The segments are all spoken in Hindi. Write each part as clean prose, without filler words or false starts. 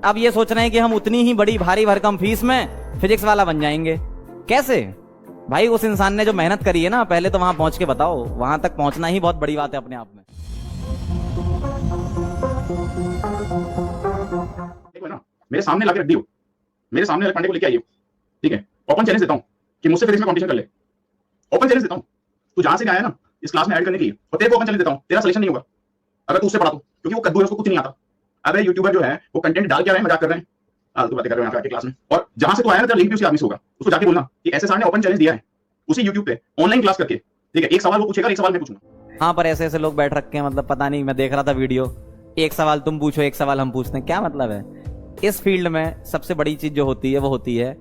अब ये सोच रहे हैं कि हम उतनी ही बड़ी भारी भरकम फीस में फिजिक्स वाला बन जाएंगे। कैसे भाई? उस इंसान ने जो मेहनत करी है ना, पहले तो वहां पहुंच के बताओ। वहां तक पहुंचना ही बहुत बड़ी बात है अपने आप में। देखो ना, मेरे सामने लाके रख दी हो, मेरे सामने वाले पांडे को लेके आई हो, ठीक है। ओपन चैलेंज देता हूं कि मुझसे फिजिक्स में कंपटीशन कर ले। ओपन चैलेंज देता हूं, तू जहां से आया ना इस क्लास में ऐड करने के लिए, और तेरे को ओपन चैलेंज देता हूं, तेरा सिलेक्शन नहीं होगा अगर तू उससे पढ़ा तो, क्योंकि वो कद्दू है, उसको कुछ नहीं आता। अबे यूट्यूबर जो है वो कंटेंट डाल क्या रहे हैं, मजाक कर रहे हैं, फालतू बातें कर रहे हैं यहाँ पे क्लास में। और जहां से तू आया ना, तेरा लिंक भी उसी आदमी से होगा, उसको जाके बोलना कि ऐसे सर ने ओपन चैलेंज दिया है उसी यूट्यूब पे ऑनलाइन क्लास करके, ठीक है। एक सवाल वो पूछेगा, एक सवाल मैं पूछूंगा। हाँ, पर ऐसे ऐसे लोग बैठ रखे हैं, मतलब पता नहीं, मैं देख रहा था वीडियो, एक सवाल तुम पूछो, एक सवाल हम पूछते हैं, क्या मतलब है? इस फील्ड में सबसे बड़ी चीज जो होती है वो होती है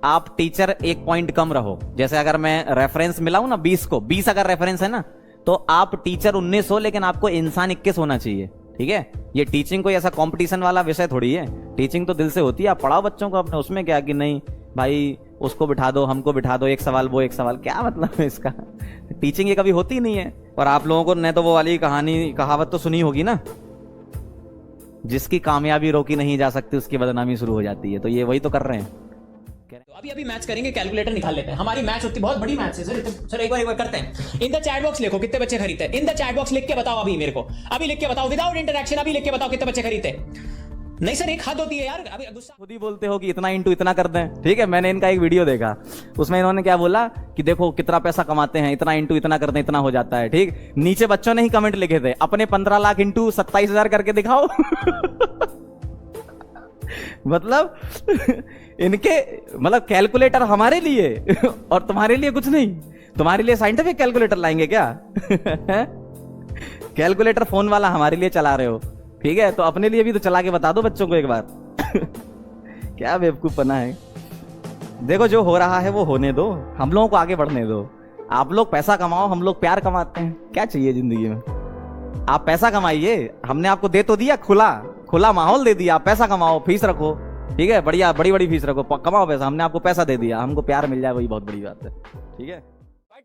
आप टीचर एक पॉइंट कम रहो। जैसे अगर मैं रेफरेंस मिलाऊं ना 20 को, 20 अगर रेफरेंस है ना, तो आप टीचर 19 हो, लेकिन आपको इंसान 21 होना चाहिए, ठीक है। ये टीचिंग कोई ऐसा कंपटीशन वाला विषय थोड़ी है, टीचिंग तो दिल से होती है। आप पढ़ाओ बच्चों को अपने, उसमें क्या कि नहीं भाई उसको बिठा दो, हमको बिठा दो, एक सवाल वो एक सवाल, क्या मतलब है इसका? टीचिंग ये कभी होती नहीं है। और आप लोगों को न तो वो वाली कहावत तो सुनी होगी ना, जिसकी कामयाबी रोकी नहीं जा सकती उसकी बदनामी शुरू हो जाती है। तो ये वही तो कर रहे हैं। तो अभी मैच करेंगे, कैलकुलेटर निकाल लेते हैं। हमारी मैच होती बहुत बड़ी मैच है सर, एक बार करते हैं। इन द चैट बॉक्स लिखो कितने बच्चे खरीदते हैं। इन द चैट बॉक्स लिख के बताओ अभी मेरे को, अभी लिख के बताओ विदाउट इंटरेक्शन, अभी लिख के बताओ कितने बच्चे खरीदते हैं। नहीं सर, एक हद होती है यार, अभी गुस्सा खुद ही बोलते हो कि इतना इंटू इतना कर दें, ठीक है। मैंने इनका एक वीडियो देखा, उसमें इन्होंने क्या बोला कि देखो कितना पैसा कमाते हैं, इतना इंटू इतना कर दें, इतना हो जाता है, ठीक। नीचे बच्चों ने ही कमेंट लिखे थे, अपने 15 लाख इंटू 27,000 करके दिखाओ। मतलब इनके मतलब कैलकुलेटर हमारे लिए और तुम्हारे लिए कुछ नहीं। तुम्हारे लिए साइंटिफिक कैलकुलेटर लाएंगे क्या? कैलकुलेटर फोन वाला हमारे लिए चला रहे हो, ठीक है, तो अपने लिए भी तो चला के बता दो बच्चों को एक बार। क्या बेवकूफपना है। देखो जो हो रहा है वो होने दो, हम लोगों को आगे बढ़ने दो। आप लोग पैसा कमाओ, हम लोग प्यार कमाते हैं। क्या चाहिए जिंदगी में? आप पैसा कमाइए, हमने आपको दे तो दिया, खुला माहौल दे दिया। आप पैसा कमाओ, फीस रखो, ठीक है, बढ़िया बड़ी बड़ी फीस रखो, कमाओ पैसा। हमने आपको पैसा दे दिया, हमको प्यार मिल जाए, वही बहुत बड़ी बात है, ठीक है।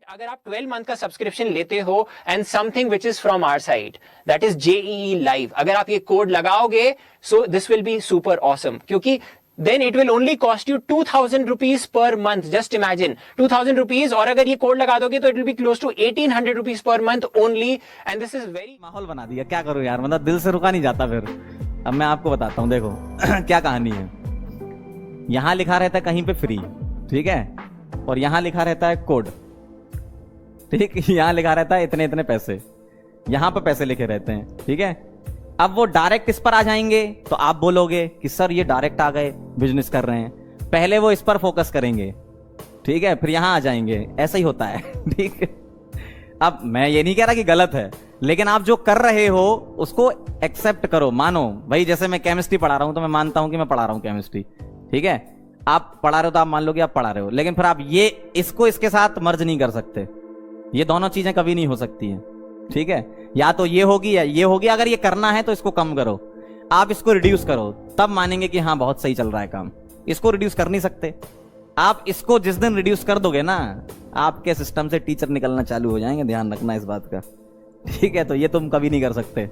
अगर आप 12 मंथ का सब्सक्रिप्शन लेते हो and something which is from our side, that is JEE live, अगर आप ये कोड लगाओगे, so this will be super awesome, क्योंकि then it will only cost you 2,000 rupees per month. Just imagine 2,000 rupees, और अगर ये कोड लगा दोगे तो it will be close to 1,800 rupees per month only, and this is very माहौल बना दिया, क्या करूं यार, मतलब दिल से रुका नहीं जाता फिर। अब मैं आपको बताता हूं, देखो क्या कहानी है। यहां लिखा रहता है कहीं पे फ्री, ठीक है, और यहां लिखा रहता है कोड, ठीक। यहां लिखा रहता है इतने इतने पैसे, यहां पर पैसे लिखे रहते हैं, ठीक है। अब वो डायरेक्ट इस पर आ जाएंगे तो आप बोलोगे कि सर ये डायरेक्ट आ गए, बिजनेस कर रहे हैं। पहले वो इस पर फोकस करेंगे, ठीक है, फिर यहां आ जाएंगे। ऐसा ही होता है, ठीक है। अब मैं ये नहीं कह रहा कि गलत है, लेकिन आप जो कर रहे हो उसको एक्सेप्ट करो, मानो। भाई जैसे मैं केमिस्ट्री पढ़ा रहा हूं तो मैं मानता हूं कि मैं पढ़ा रहा हूं केमिस्ट्री, ठीक है। आप पढ़ा रहे हो तो आप मान लो कि आप पढ़ा रहे हो, लेकिन फिर आप ये इसको इसके साथ मर्ज नहीं कर सकते। ये दोनों चीजें कभी नहीं हो सकती हैं, ठीक है। या तो ये होगी या ये होगी। अगर ये करना है तो इसको कम करो, आप इसको रिड्यूस करो, तब मानेंगे कि हाँ बहुत सही चल रहा है काम। इसको रिड्यूस कर नहीं सकते आप। इसको जिस दिन रिड्यूस कर दोगे ना, आपके सिस्टम से टीचर निकलना चालू हो जाएंगे, ध्यान रखना इस बात का, ठीक है। तो ये तुम कभी नहीं कर सकते,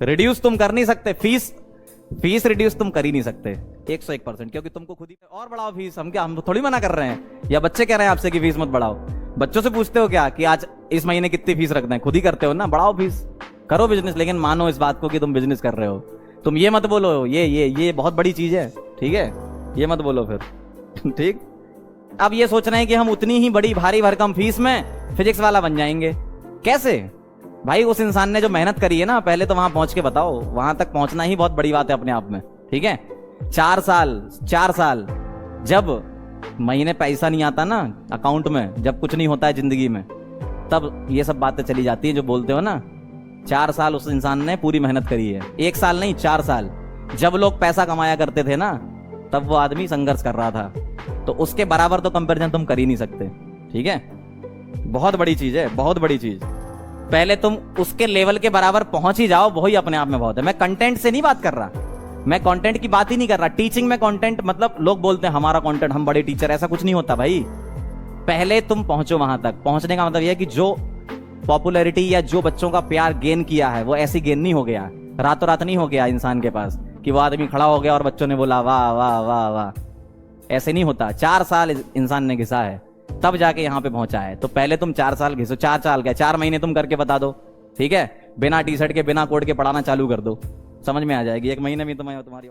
रिड्यूस तुम कर नहीं सकते। फीस रिड्यूस तुम कर ही नहीं सकते 101%, क्योंकि तुमको खुद ही और बढ़ाओ फीस। हम थोड़ी मना कर रहे हैं, या बच्चे कह रहे हैं आपसे कि फीस मत बढ़ाओ। बच्चों से पूछते हो क्या कि आज इस महीने कितनी फीस रखते हैं? खुद ही करते हो ना, बढ़ाओ फीस, करो बिजनेस, लेकिन मानो इस बात को कि तुम बिजनेस कर रहे हो। तुम ये मत बोलो ये बहुत बड़ी चीज है, ठीक है, ये मत बोलो फिर, ठीक। अब ये सोच रहे हैं कि हम उतनी ही बड़ी भारी भरकम फीस में फिजिक्स वाला बन जाएंगे। कैसे भाई? उस इंसान ने जो मेहनत करी है ना, पहले तो वहां पहुंच के बताओ। वहां तक पहुंचना ही बहुत बड़ी बात है अपने आप में, ठीक है। 4 साल जब महीने पैसा नहीं आता ना अकाउंट में, जब कुछ नहीं होता है जिंदगी में, तब ये सब बातें चली जाती है जो बोलते हो ना। 4 साल उस इंसान ने पूरी मेहनत करी है, 1 साल नहीं 4 साल। जब लोग पैसा कमाया करते थे ना, तब वो आदमी संघर्ष कर रहा था, तो उसके बराबर तो कंपैरिजन तुम कर ही नहीं सकते, ठीक है। बहुत बड़ी चीज है, बहुत बड़ी चीज। पहले तुम उसके लेवल के बराबर पहुंच ही जाओ, वही अपने आप में बहुत है। मैं कंटेंट से नहीं बात कर रहा, मैं कंटेंट की बात ही नहीं कर रहा। टीचिंग में कंटेंट मतलब लोग बोलते हैं हमारा कंटेंट, हम बड़े टीचर, ऐसा कुछ नहीं होता भाई। पहले तुम पहुंचो वहां तक। पहुंचने का मतलब यह है कि जो पॉपुलैरिटी या जो बच्चों का प्यार गेन किया है, वो ऐसी गेन नहीं हो गया, रातों रात नहीं हो गया इंसान के पास कि वो आदमी खड़ा हो गया और बच्चों ने बोला वाह वाह वाह वाह। ऐसे नहीं होता। 4 साल इंसान ने घिसा है, तब जाके यहाँ पे पहुंचा है। तो पहले तुम 4 साल घिसो। 4 साल क्या, 4 महीने तुम करके बता दो, ठीक है? बिना टी-शर्ट के, बिना कोड के पढ़ाना चालू कर दो, समझ में आ जाएगी। 1 महीने में तुम्हारी